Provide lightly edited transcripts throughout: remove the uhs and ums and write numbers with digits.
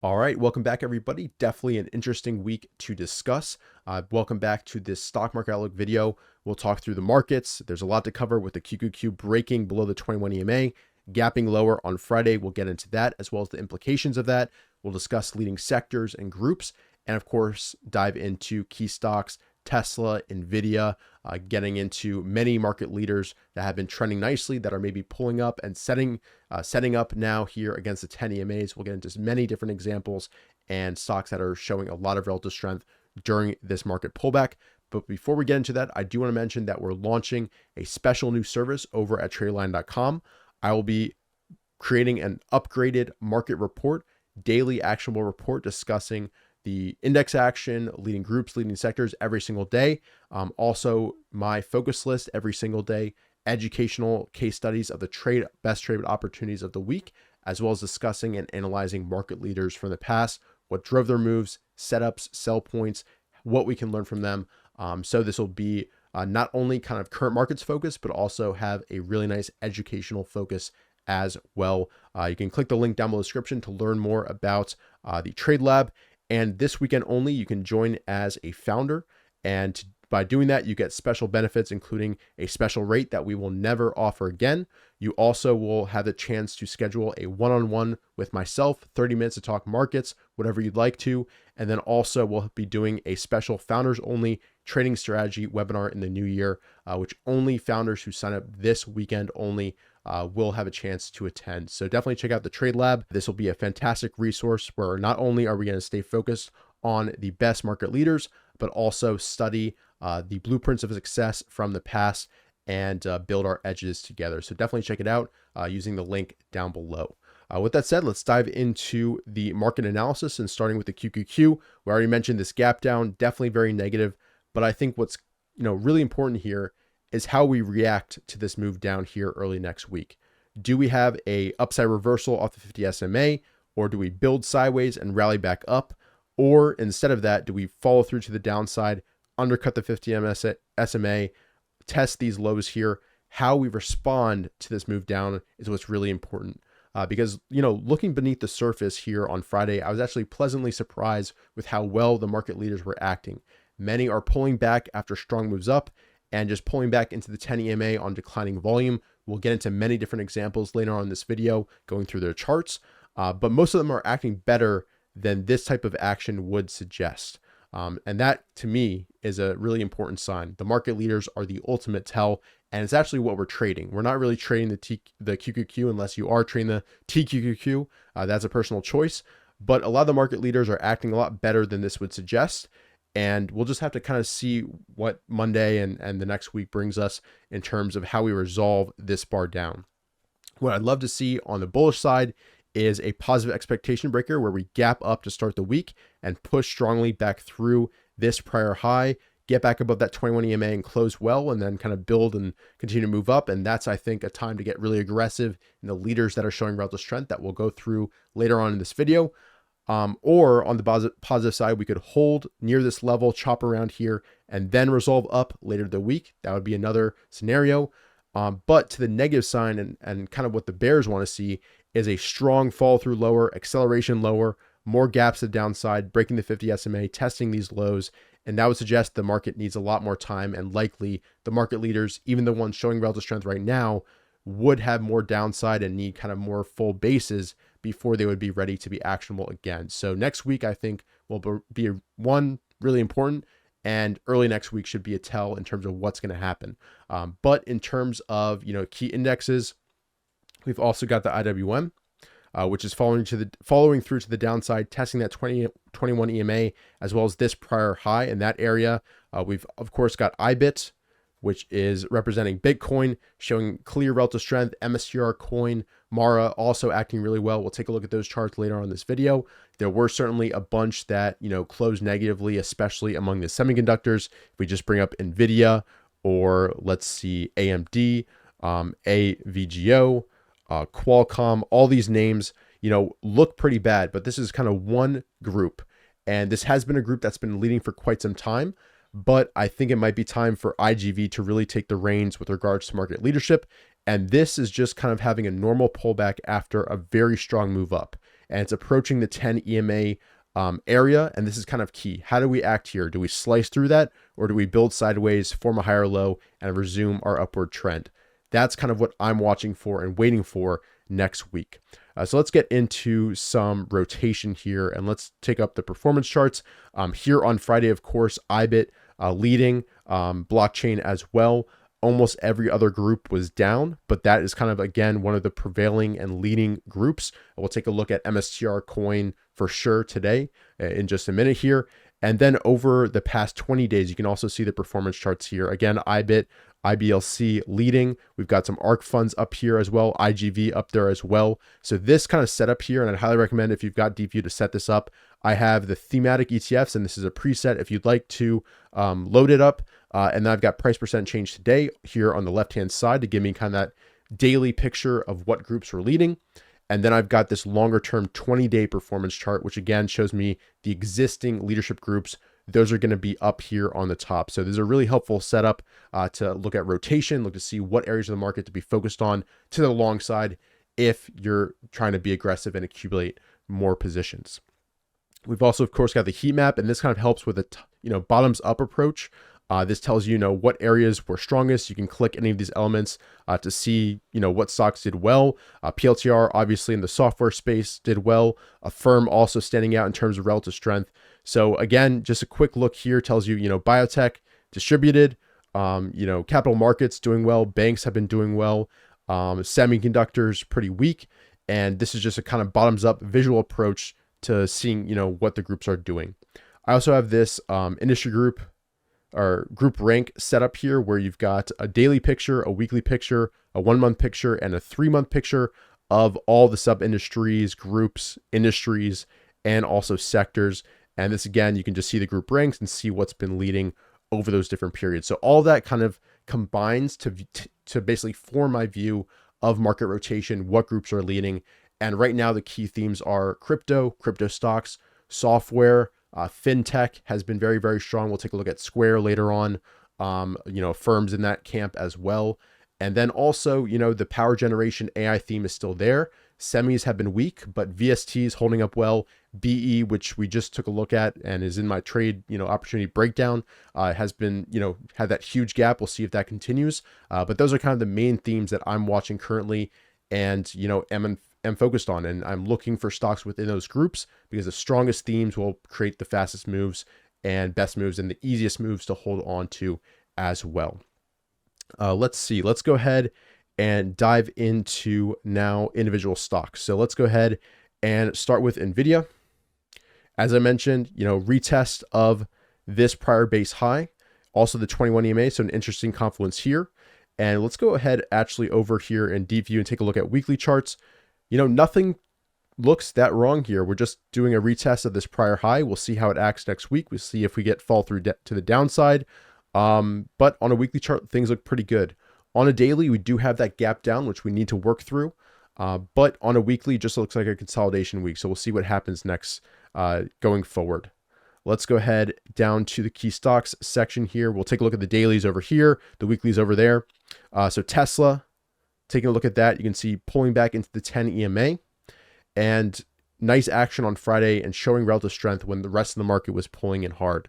All right, welcome back, everybody. Definitely an interesting week to discuss. Welcome back to this stock market outlook video. We'll talk through the markets. There's a lot to cover with the QQQ breaking below the 21 EMA, gapping lower on Friday. We'll get into that as well as the implications of that. We'll discuss leading sectors and groups, and of course, dive into key stocks, Tesla, Nvidia, getting into many market leaders that have been trending nicely that are maybe pulling up and setting up now here against the 10 EMAs. We'll get into many different examples and stocks that are showing a lot of relative strength during this market pullback. But before we get into that, I do want to mention that we're launching a special new service over at traderline.com. I will be creating an upgraded market report, daily actionable report discussing the index action, leading groups, leading sectors every single day. Also, my focus list every single day, educational case studies of the best traded opportunities of the week, as well as discussing and analyzing market leaders from the past, what drove their moves, setups, sell points, what we can learn from them. So this will be not only kind of current markets focus, but also have a really nice educational focus as well. You can click the link down below the description to learn more about the Trade Lab. And this weekend only, you can join as a founder. And by doing that, you get special benefits, including a special rate that we will never offer again. You also will have the chance to schedule a one-on-one with myself, 30 minutes to talk markets, whatever you'd like to. And then also we'll be doing a special founders only trading strategy webinar in the new year, which only founders who sign up this weekend only will have a chance to attend. So definitely check out the Trade Lab. This will be a fantastic resource where not only are we going to stay focused on the best market leaders, but also study the blueprints of success from the past and build our edges together. So definitely check it out using the link down below. With that said, let's dive into the market analysis and starting with the QQQ. We already mentioned this gap down, definitely very negative, but I think what's really important here is how we react to this move down here early next week. Do we have a upside reversal off the 50 SMA, or do we build sideways and rally back up? Or instead of that, do we follow through to the downside, undercut the 50 SMA, test these lows here? How we respond to this move down is what's really important. Because, looking beneath the surface here on Friday, I was actually pleasantly surprised with how well the market leaders were acting. Many are pulling back after strong moves up and just pulling back into the 10 EMA on declining volume. We'll get into many different examples later on in this video, going through their charts. But most of them are acting better than this type of action would suggest. And that, to me, is a really important sign. The market leaders are the ultimate tell, and it's actually what we're trading. We're not really trading the QQQ unless you are trading the TQQQ. That's a personal choice. But a lot of the market leaders are acting a lot better than this would suggest. And we'll just have to kind of see what Monday and the next week brings us in terms of how we resolve this bar down. What I'd love to see on the bullish side is a positive expectation breaker where we gap up to start the week and push strongly back through this prior high, get back above that 21 EMA and close well, and then kind of build and continue to move up. And that's, I think, a time to get really aggressive in the leaders that are showing relative strength that we'll go through later on in this video. Or on the positive side, we could hold near this level, chop around here, and then resolve up later the week. That would be another scenario. But to the negative side and kind of what the bears want to see is a strong fall through lower, acceleration lower, more gaps to the downside, breaking the 50 SMA, testing these lows. And that would suggest the market needs a lot more time, and likely the market leaders, even the ones showing relative strength right now, would have more downside and need kind of more full bases before they would be ready to be actionable again. So next week, I think, will be one really important, and early next week should be a tell in terms of what's going to happen. But in terms of key indexes, we've also got the IWM, which is following through to the downside, testing that 21 EMA as well as this prior high in that area. We've of course got IBIT, which is representing Bitcoin, showing clear relative strength. MSTR coin, Mara also acting really well. We'll take a look at those charts later on in this video. There were certainly a bunch that closed negatively, especially among the semiconductors. If we just bring up Nvidia, or let's see, AMD, AVGO, Qualcomm, all these names, look pretty bad, but this is kind of one group. And this has been a group that's been leading for quite some time. But I think it might be time for IGV to really take the reins with regards to market leadership. And this is just kind of having a normal pullback after a very strong move up. and it's approaching the 10 EMA area. And this is kind of key. How do we act here? Do we slice through that, or do we build sideways, form a higher low, and resume our upward trend? That's kind of what I'm watching for and waiting for next week. So let's get into some rotation here, and let's take up the performance charts. Here on Friday, of course, IBIT leading, blockchain as well. Almost every other group was down, but that is kind of, again, one of the prevailing and leading groups. We'll take a look at MSTR coin for sure today in just a minute here. And then over the past 20 days, you can also see the performance charts here. Again, IBIT, IBLC leading. We've got some ARK funds up here as well, IGV up there as well. So this kind of setup here, and I'd highly recommend if you've got DeepView to set this up. I have the thematic ETFs, and this is a preset if you'd like to load it up. And then I've got price percent change today here on the left-hand side to give me kind of that daily picture of what groups were leading. And then I've got this longer term 20-day performance chart, which again shows me the existing leadership groups. Those are going to be up here on the top. So this is a really helpful setup to look at rotation, look to see what areas of the market to be focused on to the long side if you're trying to be aggressive and accumulate more positions. We've also, of course, got the heat map, and this kind of helps with a bottoms up approach. This tells you, what areas were strongest. You can click any of these elements to see, what stocks did well. PLTR, obviously, in the software space did well. Affirm also standing out in terms of relative strength. So again, just a quick look here tells you, biotech distributed, capital markets doing well. Banks have been doing well. Semiconductors pretty weak. And this is just a kind of bottoms up visual approach to seeing, what the groups are doing. I also have this industry group or group rank set up here where you've got a daily picture, a weekly picture, a 1 month picture, and a 3 month picture of all the sub industries, groups, industries, and also sectors. And this, again, you can just see the group ranks and see what's been leading over those different periods. So all that kind of combines to basically form my view of market rotation, what groups are leading. And right now, the key themes are crypto stocks, software, Fintech has been very, very strong. We'll take a look at Square later on, firms in that camp as well. And then also, the power generation AI theme is still there. Semis have been weak, but VST is holding up well. BE, which we just took a look at and is in my trade, opportunity breakdown, has been, had that huge gap. We'll see if that continues. But those are kind of the main themes that I'm watching currently and, am focused on. And I'm looking for stocks within those groups because the strongest themes will create the fastest moves and best moves and the easiest moves to hold on to as well. Let's see. Let's go ahead and dive into now individual stocks. So let's go ahead and start with NVIDIA. As I mentioned, retest of this prior base high, also the 21 EMA. So an interesting confluence here. And let's go ahead actually over here in DeepView and take a look at weekly charts. Nothing looks that wrong here. We're just doing a retest of this prior high. We'll see how it acts next week. We'll see if we get fall through to the downside. But on a weekly chart, things look pretty good. On a daily, we do have that gap down, which we need to work through. But on a weekly, just looks like a consolidation week. So we'll see what happens next going forward. Let's go ahead down to the key stocks section here. We'll take a look at the dailies over here, the weeklies over there. So Tesla, taking a look at that, you can see pulling back into the 10 EMA and nice action on Friday and showing relative strength when the rest of the market was pulling in hard.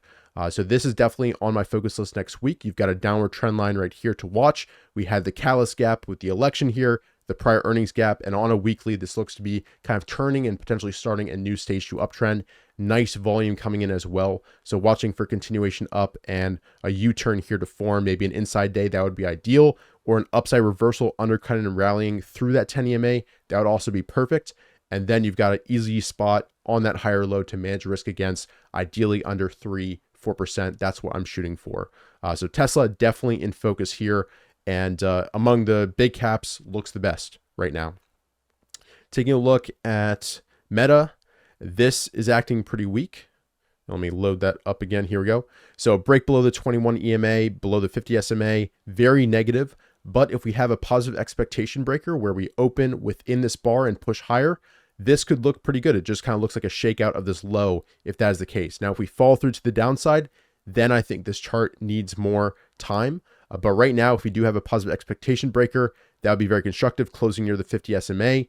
So this is definitely on my focus list next week. You've got a downward trend line right here to watch. We had the catalyst gap with the election here, the prior earnings gap, and on a weekly, this looks to be kind of turning and potentially starting a new stage 2 uptrend. Nice volume coming in as well. So watching for continuation up and a U-turn here to form, maybe an inside day, that would be ideal, or an upside reversal undercutting and rallying through that 10 EMA, that would also be perfect. And then you've got an easy spot on that higher low to manage risk against, ideally under 3-4%. That's what I'm shooting for. So Tesla definitely in focus here. And among the big caps, looks the best right now. Taking a look at Meta, this is acting pretty weak. Let me load that up again. Here we go. So break below the 21 EMA, below the 50 SMA, very negative. But if we have a positive expectation breaker where we open within this bar and push higher, this could look pretty good. It just kind of looks like a shakeout of this low if that is the case. Now, if we fall through to the downside, then I think this chart needs more time. But right now, if we do have a positive expectation breaker, that would be very constructive, closing near the 50 SMA.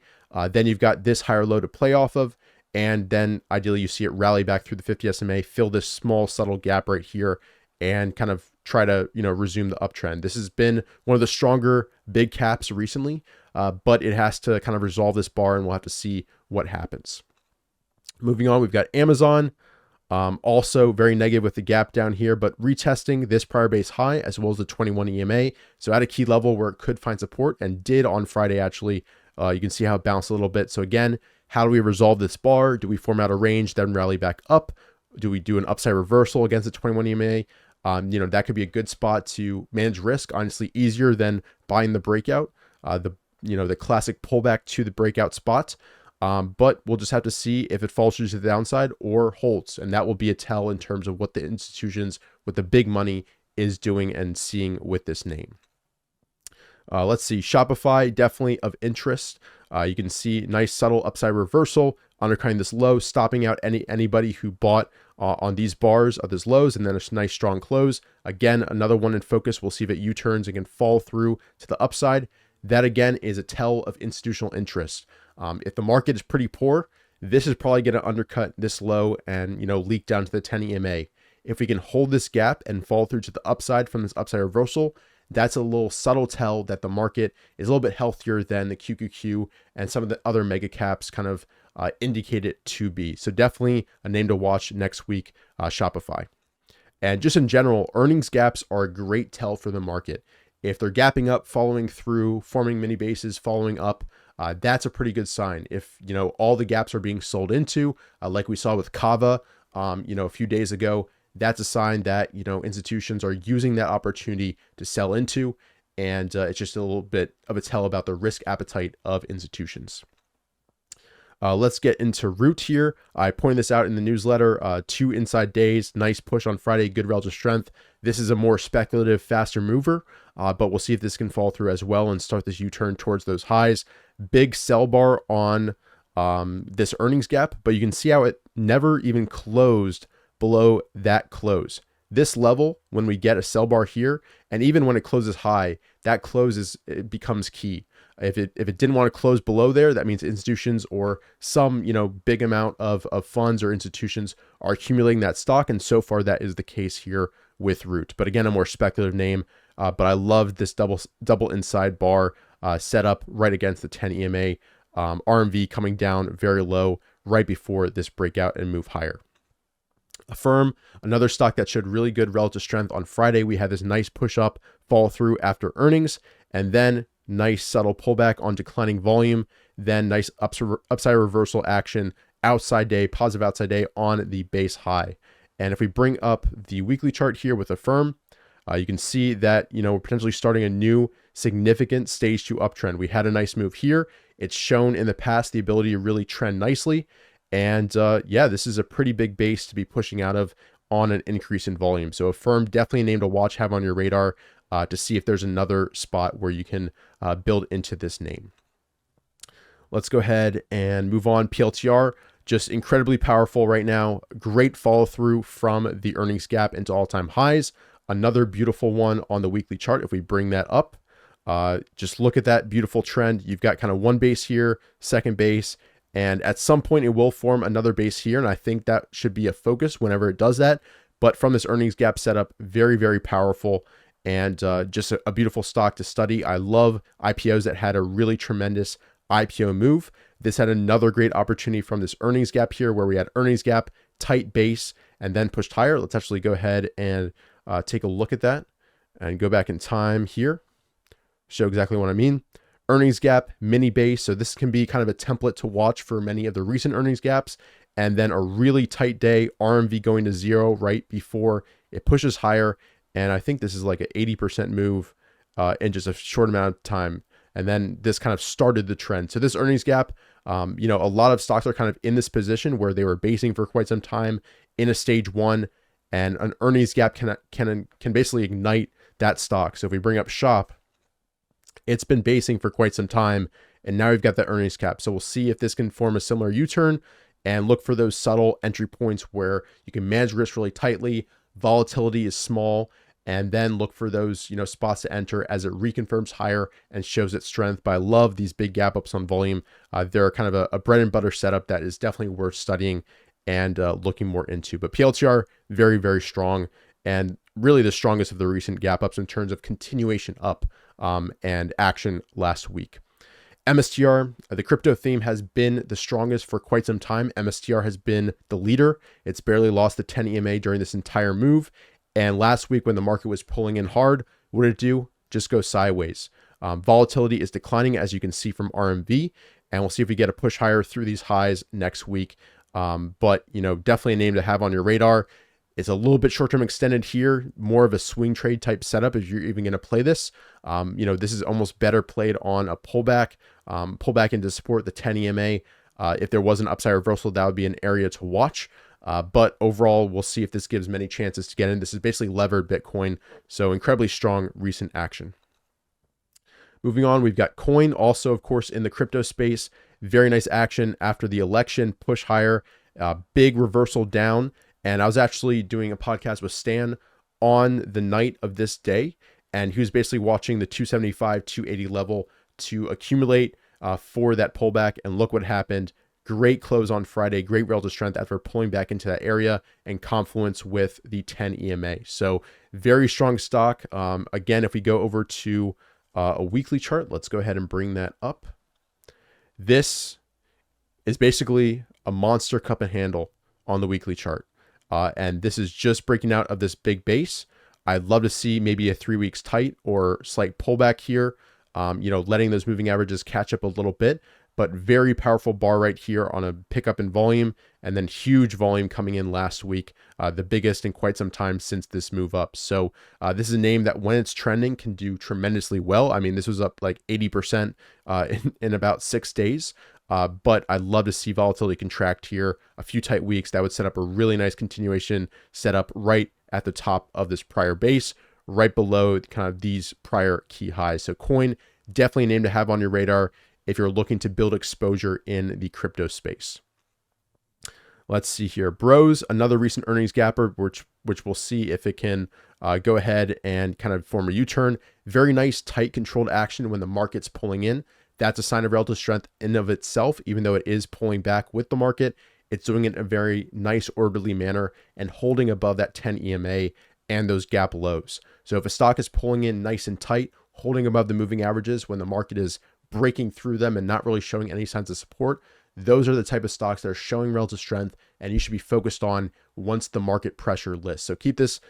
Then you've got this higher low to play off of. And then ideally you see it rally back through the 50 SMA, fill this small subtle gap right here, and kind of try to, resume the uptrend. This has been one of the stronger big caps recently, but it has to kind of resolve this bar, and we'll have to see what happens. Moving on, we've got Amazon. Also very negative with the gap down here, but retesting this prior base high as well as the 21 EMA. So at a key level where it could find support, and did on Friday actually. You can see how it bounced a little bit. So again, how do we resolve this bar? Do we form out a range, then rally back up? Do we do an upside reversal against the 21 EMA? That could be a good spot to manage risk. Honestly, easier than buying the breakout, the classic pullback to the breakout spot. But we'll just have to see if it falls through to the downside or holds. And that will be a tell in terms of what the institutions with the big money is doing and seeing with this name. Let's see, Shopify, definitely of interest. You can see nice subtle upside reversal, undercutting this low, stopping out anybody who bought on these bars of this lows, and then a nice strong close. Again, another one in focus. We'll see if it U-turns and can fall through to the upside. That again is a tell of institutional interest. If the market is pretty poor, this is probably going to undercut this low and leak down to the 10 EMA. If we can hold this gap and fall through to the upside from this upside reversal, that's a little subtle tell that the market is a little bit healthier than the QQQ and some of the other mega caps kind of indicate it to be. So definitely a name to watch next week, Shopify. And just in general, earnings gaps are a great tell for the market. If they're gapping up, following through, forming mini bases, following up, that's a pretty good sign. If all the gaps are being sold into, like we saw with Kava, a few days ago, that's a sign that institutions are using that opportunity to sell into, and it's just a little bit of a tell about the risk appetite of institutions. Let's get into Root here. I pointed this out in the newsletter. 2 inside days, nice push on Friday, good relative strength. This is a more speculative, faster mover, but we'll see if this can fall through as well and start this U-turn towards those highs. Big sell bar on this earnings gap, but you can see how it never even closed below that close. This level, when we get a sell bar here, and even when it closes high, that close it becomes key. If it didn't want to close below there, that means institutions or some big amount of funds or institutions are accumulating that stock, and so far that is the case here with Root. But again, a more speculative name. But I love this double inside bar set up right against the 10 EMA. RMV coming down very low right before this breakout and move higher. Affirm, another stock that showed really good relative strength on Friday. We had this nice push up, fall through after earnings, and then nice subtle pullback on declining volume, then nice upside reversal action, outside day, positive outside day on the base high. And if we bring up the weekly chart here with Affirm, you can see that we're potentially starting a new significant stage 2 uptrend. We had a nice move here. It's shown in the past the ability to really trend nicely. And this is a pretty big base to be pushing out of on an increase in volume. So Affirm, definitely a name to watch, have on your radar to see if there's another spot where you can build into this name. Let's go ahead and move on. PLTR, just incredibly powerful right now. Great follow through from the earnings gap into all-time highs. Another beautiful one on the weekly chart. If we bring that up, just look at that beautiful trend. You've got kind of one base here, second base, and at some point it will form another base here. And I think that should be a focus whenever it does that. But from this earnings gap setup, very, very powerful and just a beautiful stock to study. I love IPOs that had a really tremendous IPO move. This had another great opportunity from this earnings gap here where we had earnings gap, tight base, and then pushed higher. Let's actually go ahead and take a look at that and go back in time here. Show exactly what I mean. Earnings gap, mini base. So this can be kind of a template to watch for many of the recent earnings gaps. And then a really tight day, RMV going to 0 right before it pushes higher. And I think this is like an 80% move in just a short amount of time. And then this kind of started the trend. So this earnings gap, a lot of stocks are kind of in this position where they were basing for quite some time in a stage 1, and an earnings gap can basically ignite that stock. So if we bring up Shop, it's been basing for quite some time, and now we've got the earnings cap. So we'll see if this can form a similar U-turn and look for those subtle entry points where you can manage risk really tightly. Volatility is small, and then look for those, spots to enter as it reconfirms higher and shows its strength. But I love these big gap ups on volume. They're kind of a bread and butter setup that is definitely worth studying and looking more into. But PLTR, very, very strong, and really the strongest of the recent gap ups in terms of continuation up and action last week. MSTR, the crypto theme, has been the strongest for quite some time. MSTR has been the leader. It's barely lost the 10 EMA during this entire move. And last week when the market was pulling in hard, what did it do? Just go sideways. Volatility is declining, as you can see from RMV, and we'll see if we get a push higher through these highs next week. But, definitely a name to have on your radar. It's a little bit short-term extended here, more of a swing trade type setup if you're even going to play this. This is almost better played on a pullback into support, the 10 EMA. If there was an upside reversal, that would be an area to watch. But overall, we'll see if this gives many chances to get in. This is basically levered Bitcoin, so incredibly strong recent action. Moving on, we've got Coin, also, of course, in the crypto space. Very nice action after the election, push higher, big reversal down. And I was actually doing a podcast with Stan on the night of this day, and he was basically watching the 275, 280 level to accumulate for that pullback. And look what happened. Great close on Friday, great relative strength after pulling back into that area and confluence with the 10 EMA. So very strong stock. Again, if we go over to a weekly chart, let's go ahead and bring that up. This is basically a monster cup and handle on the weekly chart. And this is just breaking out of this big base. I'd love to see maybe a 3 weeks tight or slight pullback here, letting those moving averages catch up a little bit, but very powerful bar right here on a pickup in volume, and then huge volume coming in last week, the biggest in quite some time since this move up. So this is a name that when it's trending can do tremendously well. I mean, this was up like 80% in about 6 days. But I'd love to see volatility contract here. A few tight weeks, that would set up a really nice continuation setup right at the top of this prior base, right below kind of these prior key highs. So Coin, definitely a name to have on your radar if you're looking to build exposure in the crypto space. Let's see here. Bros, another recent earnings gapper, which we'll see if it can go ahead and kind of form a U-turn. Very nice, tight, controlled action when the market's pulling in. That's a sign of relative strength in of itself, even though it is pulling back with the market. It's doing it in a very nice, orderly manner and holding above that 10 EMA and those gap lows. So if a stock is pulling in nice and tight, holding above the moving averages when the market is breaking through them and not really showing any signs of support, those are the type of stocks that are showing relative strength and you should be focused on once the market pressure lifts. So keep this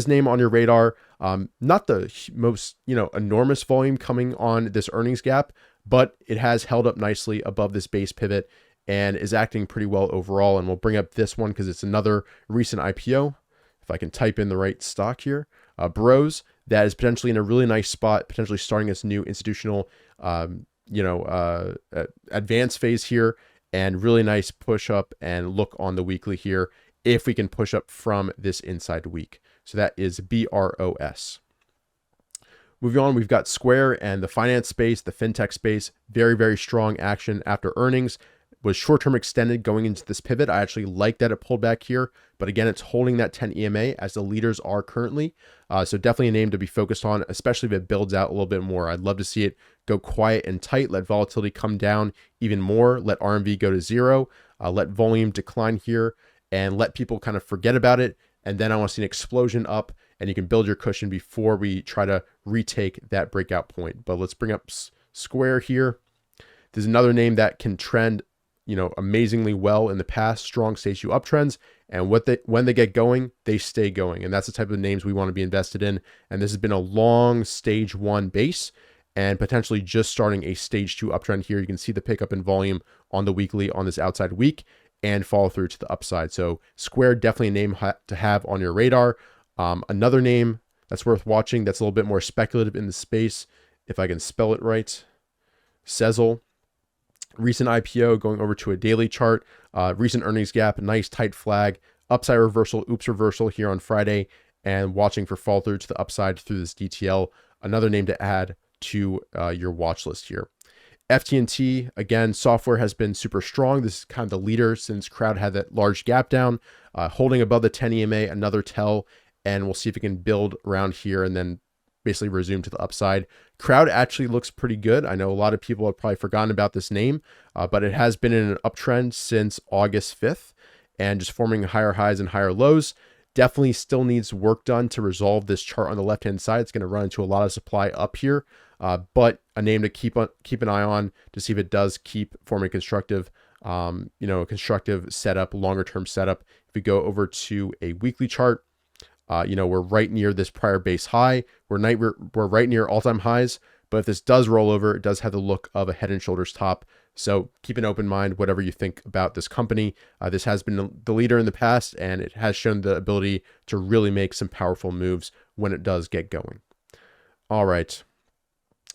name on your radar. Not the most, enormous volume coming on this earnings gap, but it has held up nicely above this base pivot and is acting pretty well overall. And we'll bring up this one because it's another recent IPO. If I can type in the right stock here, Bros, that is potentially in a really nice spot, potentially starting this new institutional, advanced phase here, and really nice push up and look on the weekly here if we can push up from this inside week. So that is BROS. Moving on, we've got Square and the finance space, the fintech space, very, very strong action after earnings. Was short-term extended going into this pivot. I actually like that it pulled back here, but again, it's holding that 10 EMA as the leaders are currently. So definitely a name to be focused on, especially if it builds out a little bit more. I'd love to see it go quiet and tight, let volatility come down even more, let RMV go to zero, let volume decline here, and let people kind of forget about it. And then I want to see an explosion up, and you can build your cushion before we try to retake that breakout point. But let's bring up Square here. There's another name that can trend amazingly well in the past, strong stage 2 uptrends, and when they get going, they stay going. And that's the type of names we want to be invested in. And this has been a long stage 1 base and potentially just starting a stage 2 uptrend here. You can see the pickup in volume on the weekly on this outside week and follow through to the upside. So Square, definitely a name to have on your radar. Another name that's worth watching that's a little bit more speculative in the space, if I can spell it right, Sezzle. Recent IPO going over to a daily chart, recent earnings gap, nice tight flag, upside reversal, oops reversal here on Friday, and watching for fall through to the upside through this DTL. Another name to add to your watch list here. FT&T, again, software has been super strong. This is kind of the leader since crowd had that large gap down, holding above the 10 EMA, another tell, and we'll see if it can build around here and then basically resume to the upside. Crowd actually looks pretty good. I know a lot of people have probably forgotten about this name, but it has been in an uptrend since August 5th and just forming higher highs and higher lows. Definitely still needs work done to resolve this chart on the left-hand side. It's going to run into a lot of supply up here, but a name to keep an eye on to see if it does keep forming constructive, constructive setup, longer-term setup. If we go over to a weekly chart, we're right near this prior base high. We're right near all-time highs, but if this does roll over, it does have the look of a head and shoulders top. So keep an open mind, whatever you think about this company. This has been the leader in the past, and it has shown the ability to really make some powerful moves when it does get going. All right,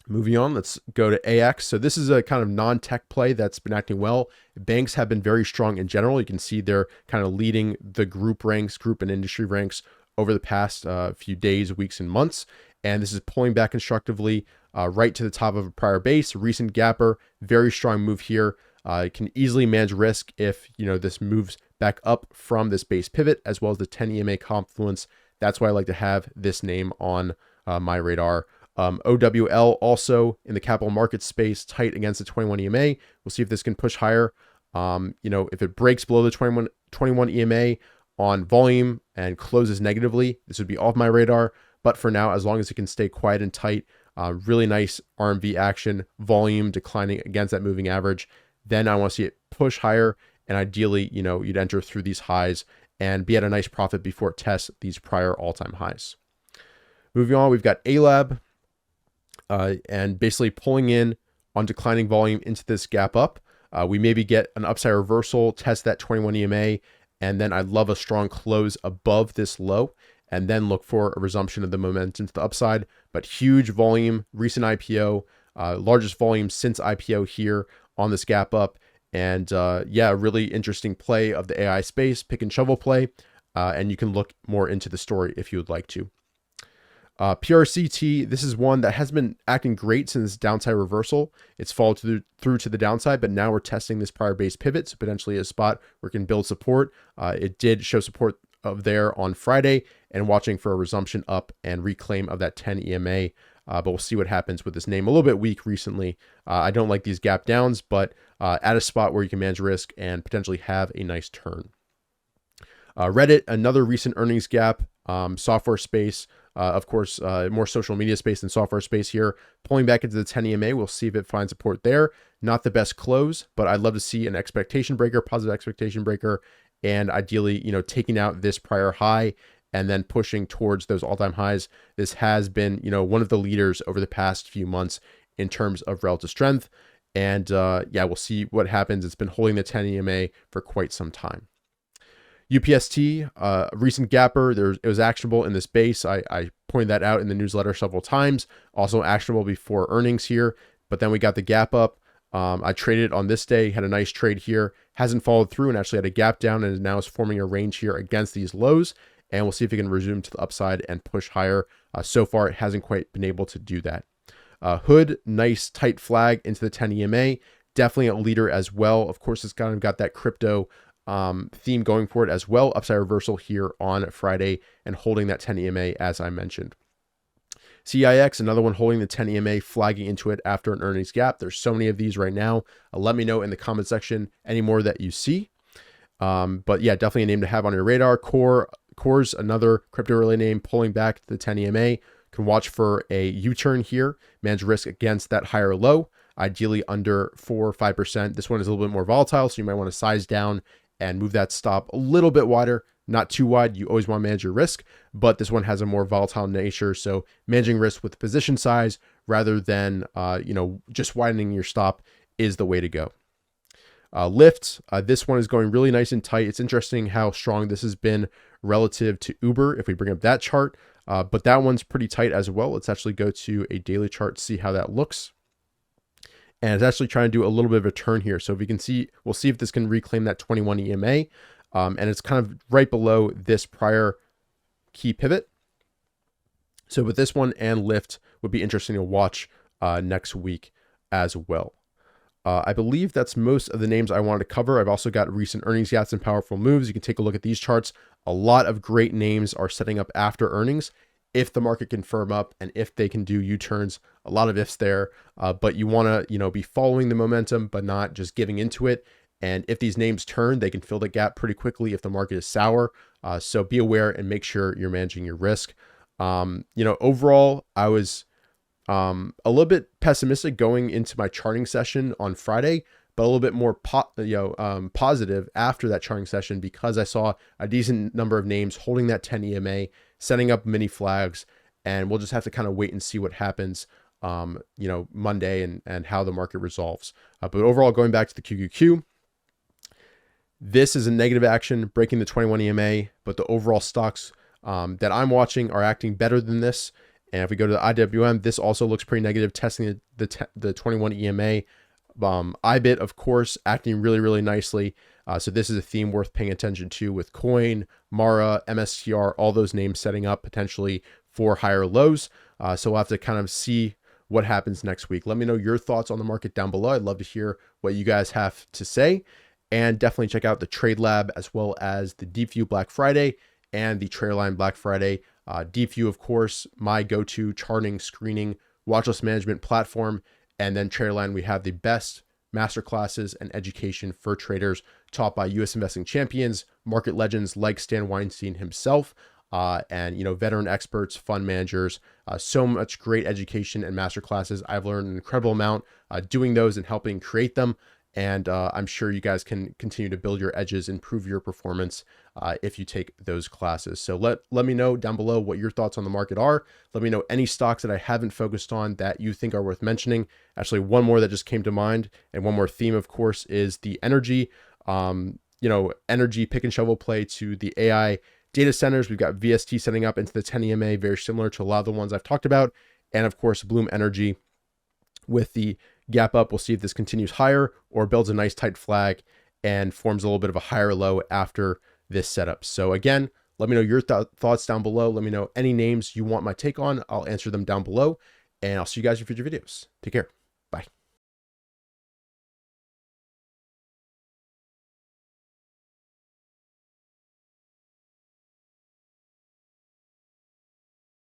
moving on, let's go to AX. So this is a kind of non-tech play that's been acting well. Banks have been very strong in general. You can see they're kind of leading the group and industry ranks over the past few days, weeks, and months. And this is pulling back constructively right to the top of a prior base, recent gapper, very strong move here. It can easily manage risk if, this moves back up from this base pivot, as well as the 10 EMA confluence. That's why I like to have this name on my radar. OWL also in the capital market space, tight against the 21 EMA. We'll see if this can push higher. If it breaks below the 21 EMA on volume and closes negatively, this would be off my radar. But for now, as long as it can stay quiet and tight, really nice RMV action, volume declining against that moving average, then I want to see it push higher. And ideally, you'd enter through these highs and be at a nice profit before it tests these prior all-time highs. Moving on, we've got ALAB and basically pulling in on declining volume into this gap up. We maybe get an upside reversal, test that 21 EMA, and then I'd love a strong close above this low and then look for a resumption of the momentum to the upside. But huge volume, recent IPO, largest volume since IPO here on this gap up. And really interesting play of the AI space, pick and shovel play. And you can look more into the story if you would like to. PRCT, this is one that has been acting great since downside reversal. It's followed through to the downside, but now we're testing this prior base pivot, so potentially a spot where it can build support. It did show support of there on Friday and watching for a resumption up and reclaim of that 10 EMA. But we'll see what happens with this name. A little bit weak recently. I don't like these gap downs, but at a spot where you can manage risk and potentially have a nice turn. Reddit, another recent earnings gap, software space. Of course, more social media space than software space here. Pulling back into the 10 EMA, we'll see if it finds support there. Not the best close, but I'd love to see an expectation breaker, positive expectation breaker, and ideally, taking out this prior high and then pushing towards those all-time highs. This has been, one of the leaders over the past few months in terms of relative strength. And we'll see what happens. It's been holding the 10 EMA for quite some time. UPST, recent gapper, it was actionable in this base. I pointed that out in the newsletter several times. Also actionable before earnings here, but then we got the gap up. I traded on this day, had a nice trade here, hasn't followed through and actually had a gap down and now is forming a range here against these lows. And we'll see if it can resume to the upside and push higher. So far, it hasn't quite been able to do that. Hood, nice tight flag into the 10 EMA. Definitely a leader as well. Of course, it's kind of got that crypto theme going for it as well. Upside reversal here on Friday and holding that 10 EMA as I mentioned. CIX, another one holding the 10 EMA, flagging into it after an earnings gap. There's so many of these right now. Let me know in the comment section any more that you see. But yeah, definitely a name to have on your radar. Core's another crypto related name pulling back to the 10 EMA. Can watch for a U-turn here, manage risk against that higher low, ideally under 4 or 5%. This one is a little bit more volatile, so you might want to size down and move that stop a little bit wider, not too wide. You always want to manage your risk, but this one has a more volatile nature. So managing risk with position size rather than, just widening your stop is the way to go. Lyft, this one is going really nice and tight. It's interesting how strong this has been relative to Uber if we bring up that chart, but that one's pretty tight as well. Let's actually go to a daily chart to see how that looks. And it's actually trying to do a little bit of a turn here. So if we can see, we'll see if this can reclaim that 21 EMA. And it's kind of right below this prior key pivot. So with this one and Lyft would be interesting to watch next week as well. I believe that's most of the names I wanted to cover. I've also got recent earnings gaps and powerful moves. You can take a look at these charts. A lot of great names are setting up after earnings if the market can firm up and if they can do U-turns. A lot of ifs there, but you want to, be following the momentum, but not just giving into it. And if these names turn, they can fill the gap pretty quickly if the market is sour. So be aware and make sure you're managing your risk. Overall, I was a little bit pessimistic going into my charting session on Friday, but a little bit more positive after that charting session because I saw a decent number of names holding that 10 EMA, setting up mini flags, and we'll just have to kind of wait and see what happens, Monday and how the market resolves. But overall, going back to the QQQ, this is a negative action, breaking the 21 EMA, but the overall stocks that I'm watching are acting better than this. And if we go to the IWM, this also looks pretty negative, testing the 21 EMA. IBIT, of course, acting really, really nicely. So this is a theme worth paying attention to with Coin, Mara, MSTR, all those names setting up potentially for higher lows. So we'll have to kind of see what happens next week. Let me know your thoughts on the market down below. I'd love to hear what you guys have to say. And definitely check out the Trade Lab as well as the DeepView Black Friday and the Trailline Black Friday. DeepView, of course, my go-to charting, screening, watchlist management platform. And then Trailline, we have the best masterclasses and education for traders taught by U.S. investing champions, market legends like Stan Weinstein himself, and veteran experts, fund managers. So much great education and masterclasses. I've learned an incredible amount doing those and helping create them. And I'm sure you guys can continue to build your edges, improve your performance if you take those classes. So let me know down below what your thoughts on the market are. Let me know any stocks that I haven't focused on that you think are worth mentioning. Actually, one more that just came to mind, and one more theme, of course, is the energy. Energy pick and shovel play to the AI data centers. We've got VST setting up into the 10 EMA, very similar to a lot of the ones I've talked about. And of course, Bloom Energy with the gap up. We'll see if this continues higher or builds a nice tight flag and forms a little bit of a higher low after this setup. So again, let me know your thoughts down below. Let me know any names you want my take on. I'll answer them down below, and I'll see you guys in future videos. Take care.